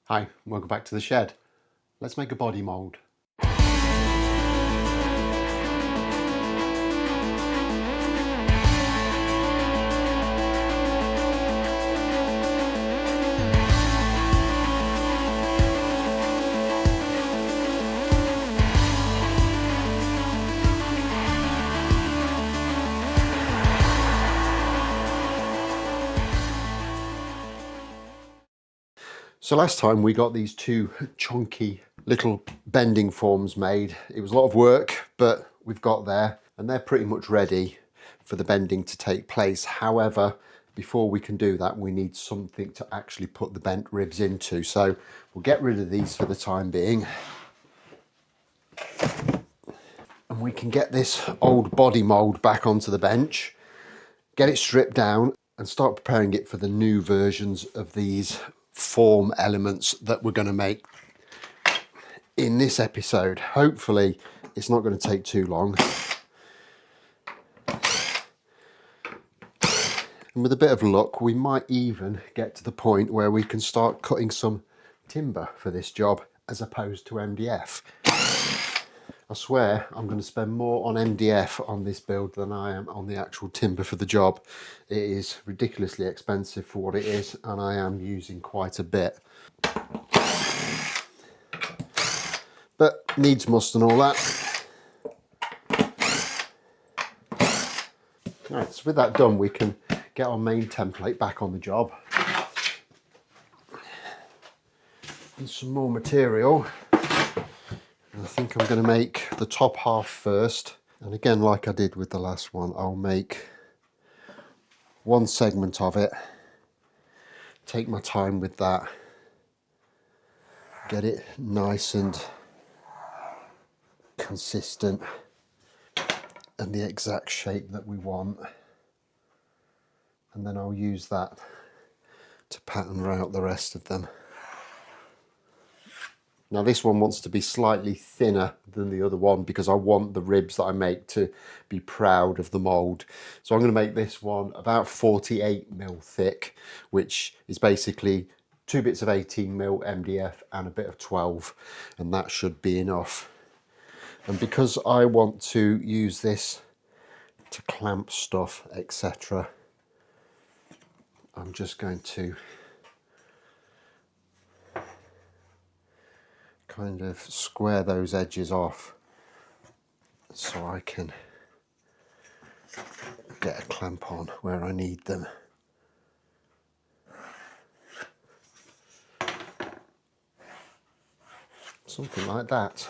Hi, welcome back to the shed. Let's make a body mould. So last time we got these two chunky little bending forms made. It was a lot of work, but we've got there and they're pretty much ready for the bending to take place. However, before we can do that, we need something to actually put the bent ribs into. So we'll get rid of these for the time being. And we can get this old body mould back onto the bench, get it stripped down and start preparing it for the new versions of these form elements that we're going to make in this episode. Hopefully it's not going to take too long. And with a bit of luck, we might even get to the point where we can start cutting some timber for this job as opposed to MDF. I swear I'm going to spend more on MDF on this build than I am on the actual timber for the job. It is ridiculously expensive for what it is, and I am using quite a bit. But needs must and all that. Right, so with that done, we can get our main template back on the job. And some more material. I think I'm going to make the top half first, and again, like I did with the last one, I'll make one segment of it, take my time with that, get it nice and consistent and the exact shape that we want, and then I'll use that to pattern out the rest of them. Now this one wants to be slightly thinner than the other one because I want the ribs that I make to be proud of the mould. So I'm going to make this one about 48mm thick, which is basically 2 bits of 18mm MDF and a bit of 12, and that should be enough. And because I want to use this to clamp stuff, etc., I'm just going to kind of square those edges off so I can get a clamp on where I need them. Something like that.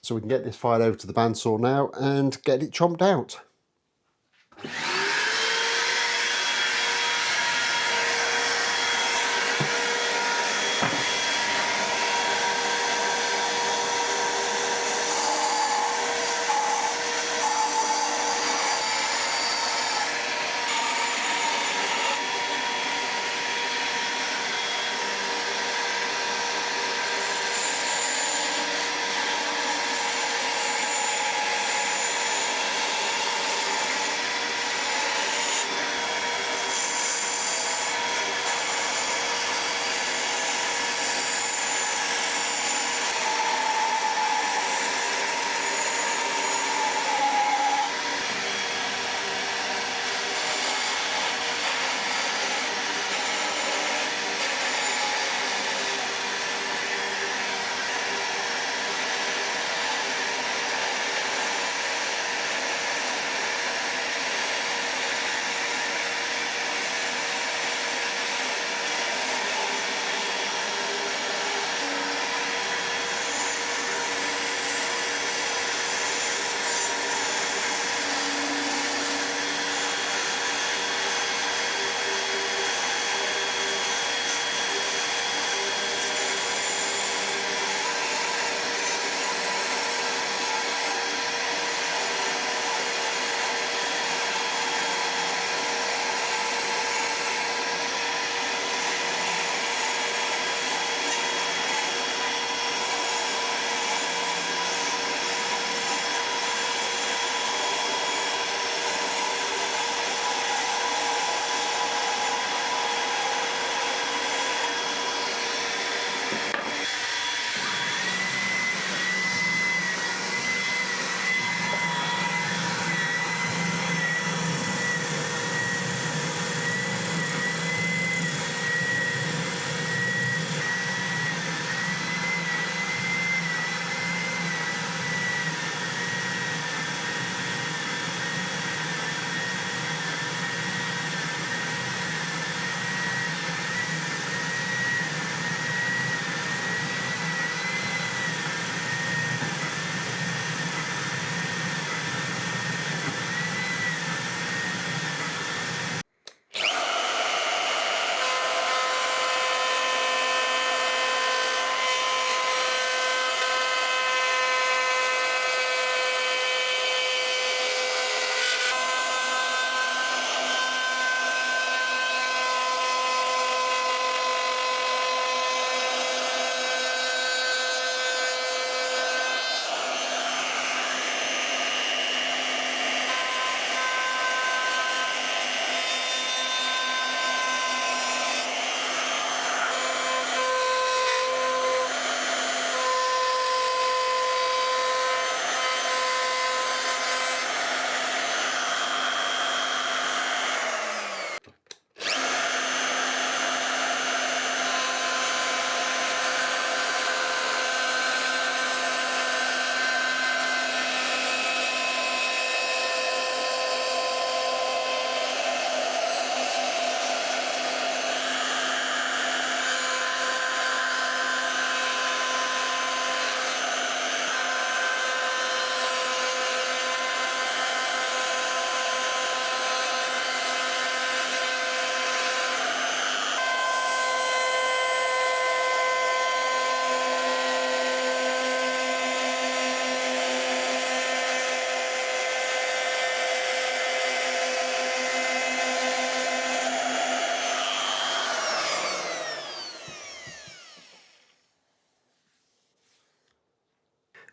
So we can get this fired over to the bandsaw now and get it chomped out.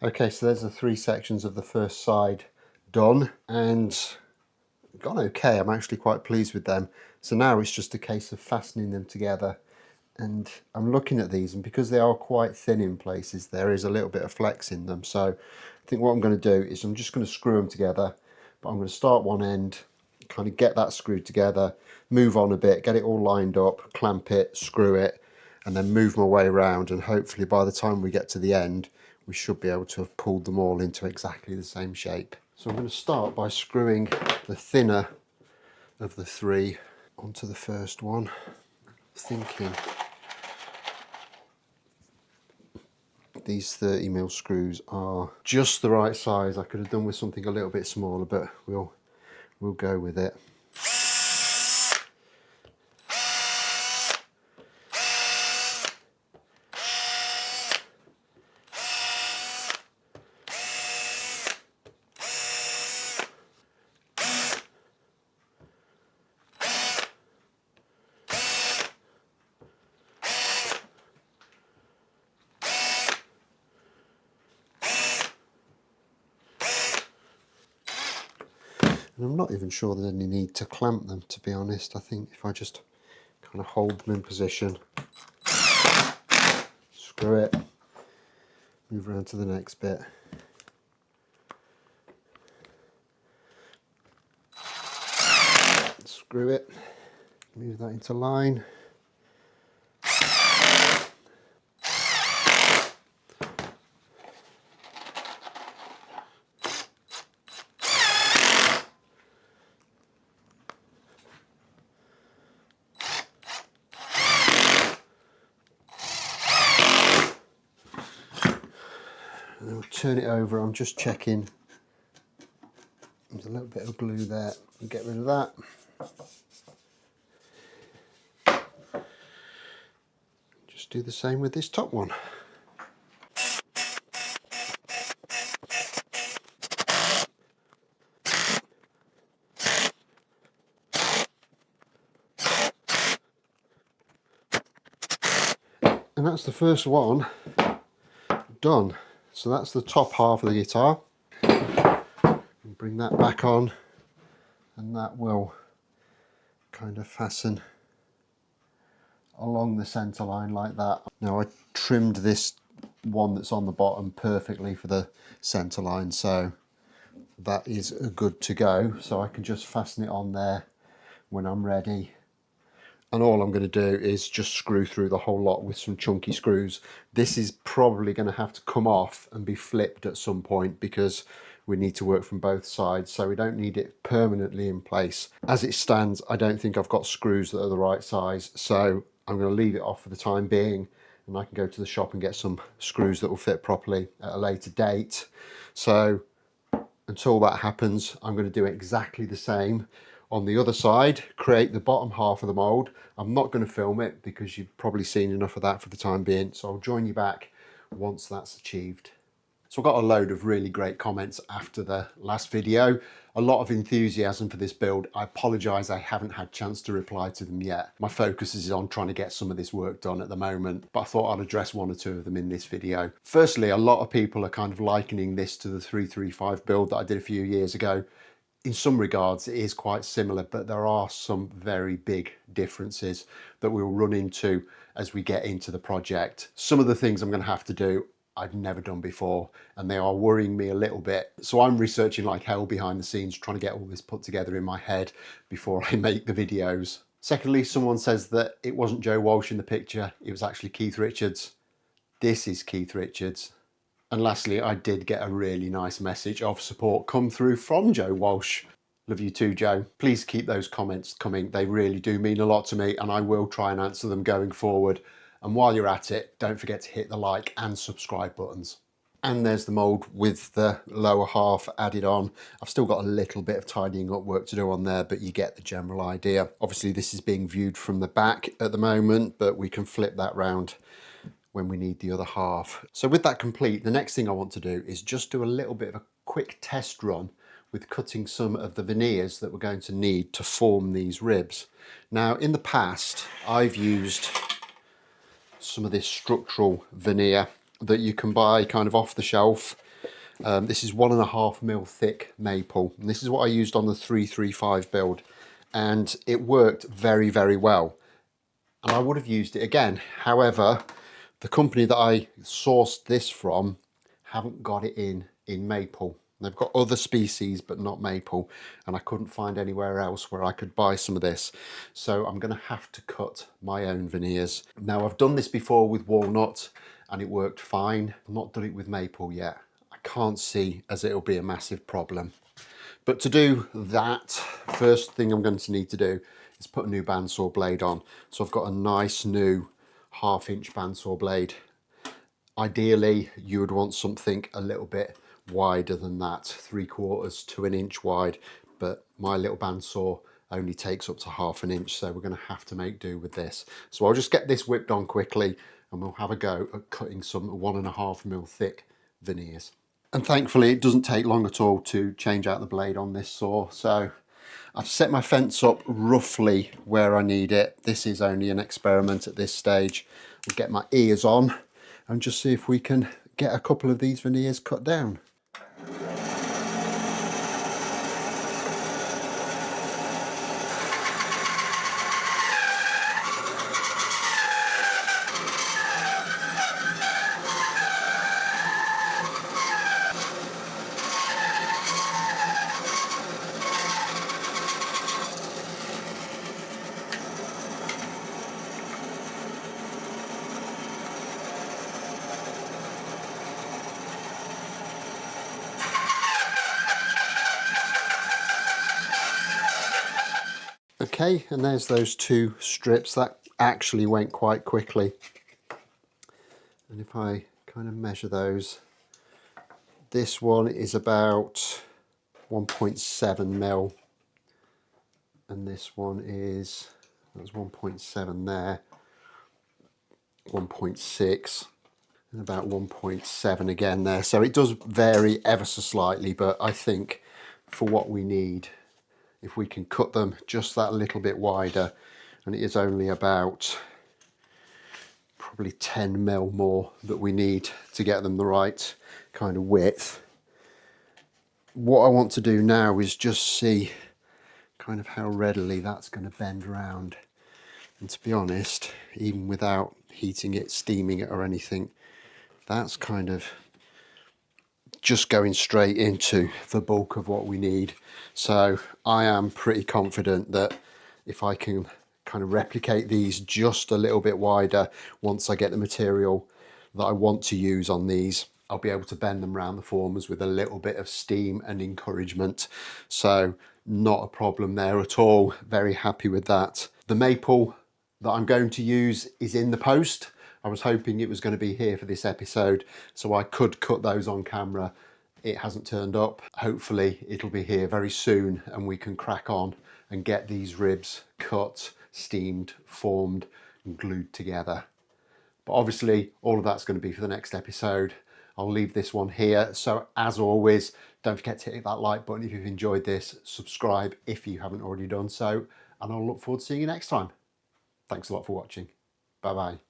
Okay, so there's the 3 sections of the first side done and gone okay. I'm actually quite pleased with them. So now it's just a case of fastening them together. And I'm looking at these, and because they are quite thin in places, there is a little bit of flex in them. So I think what I'm going to do is I'm just going to screw them together, but I'm going to start one end, kind of get that screwed together, move on a bit, get it all lined up, clamp it, screw it, and then move my way around, and hopefully by the time we get to the end we should be able to have pulled them all into exactly the same shape. So I'm going to start by screwing the thinner of the 3 onto the first one, thinking these 30mm screws are just the right size. I could have done with something a little bit smaller, but we'll go with it. And I'm not even sure there's any need to clamp them, to be honest. I think if I just kind of hold them in position, screw it, move around to the next bit. Screw it, move that into line. And I'll turn it over. I'm just checking. There's a little bit of glue there. I'll get rid of that. Just do the same with this top one. And that's the first one done. So that's the top half of the guitar. Bring that back on, and that will kind of fasten along the centre line like that. Now I trimmed this one that's on the bottom perfectly for the centre line, so that is good to go. So I can just fasten it on there when I'm ready. And all I'm going to do is just screw through the whole lot with some chunky screws. This is probably going to have to come off and be flipped at some point because we need to work from both sides, so we don't need it permanently in place. As it stands, I don't think I've got screws that are the right size, so I'm going to leave it off for the time being, and I can go to the shop and get some screws that will fit properly at a later date. So until that happens, I'm going to do exactly the same on the other side, create the bottom half of the mould. I'm not going to film it because you've probably seen enough of that for the time being, so I'll join you back once that's achieved. So I got a load of really great comments after the last video. A lot of enthusiasm for this build. I apologise I haven't had a chance to reply to them yet. My focus is on trying to get some of this work done at the moment, but I thought I'd address 1 or 2 of them in this video. Firstly, a lot of people are kind of likening this to the 335 build that I did a few years ago. In some regards it is quite similar, but there are some very big differences that we'll run into as we get into the project. Some of the things I'm going to have to do I've never done before, and they are worrying me a little bit. So I'm researching like hell behind the scenes, trying to get all this put together in my head before I make the videos. Secondly, someone says that it wasn't Joe Walsh in the picture, it was actually Keith Richards. This is Keith Richards. And lastly, I did get a really nice message of support come through from Joe Walsh. Love you too, Joe. Please keep those comments coming. They really do mean a lot to me, and I will try and answer them going forward. And while you're at it, don't forget to hit the like and subscribe buttons. And there's the mould with the lower half added on. I've still got a little bit of tidying up work to do on there, but you get the general idea. Obviously this is being viewed from the back at the moment, but we can flip that round when we need the other half. So with that complete, the next thing I want to do is just do a little bit of a quick test run with cutting some of the veneers that we're going to need to form these ribs. Now in the past I've used some of this structural veneer that you can buy kind of off the shelf. This is 1.5 mil thick maple, and this is what I used on the 335 build, and it worked very, very well. And I would have used it again. However, the company that I sourced this from haven't got it in maple. They've got other species, but not maple, and I couldn't find anywhere else where I could buy some of this. So I'm going to have to cut my own veneers. Now, I've done this before with walnut, and it worked fine. I've not done it with maple yet. I can't see as it'll be a massive problem. But to do that, first thing I'm going to need to do is put a new bandsaw blade on. So I've got a nice new 1/2 inch bandsaw blade. Ideally, you would want something a little bit wider than that, 3/4 to 1 inch wide, but my little bandsaw only takes up to 1/2 inch, so we're going to have to make do with this. So I'll just get this whipped on quickly and we'll have a go at cutting some 1.5 mil thick veneers. And thankfully it doesn't take long at all to change out the blade on this saw. So I've set my fence up roughly where I need it. This is only an experiment at this stage. I'll get my ears on and just see if we can get a couple of these veneers cut down. Okay, and there's those 2 strips. That actually went quite quickly. And if I kind of measure those, this one is about 1.7 mil, and this one is, that's 1.7 there, 1.6, and about 1.7 again there. So it does vary ever so slightly, but I think for what we need, if we can cut them just that little bit wider, and it is only about probably 10 mil more that we need to get them the right kind of width. What I want to do now is just see kind of how readily that's going to bend around. And to be honest, even without heating it, steaming it or anything, that's kind of just going straight into the bulk of what we need. So I am pretty confident that if I can kind of replicate these just a little bit wider, once I get the material that I want to use on these, I'll be able to bend them around the formers with a little bit of steam and encouragement. So not a problem there at all. Very happy with that. The maple that I'm going to use is in the post. I was hoping it was going to be here for this episode so I could cut those on camera. It hasn't turned up. Hopefully it'll be here very soon and we can crack on and get these ribs cut, steamed, formed and glued together. But obviously all of that's going to be for the next episode. I'll leave this one here. So as always, don't forget to hit that like button if you've enjoyed this, subscribe if you haven't already done so, and I'll look forward to seeing you next time. Thanks a lot for watching. Bye bye.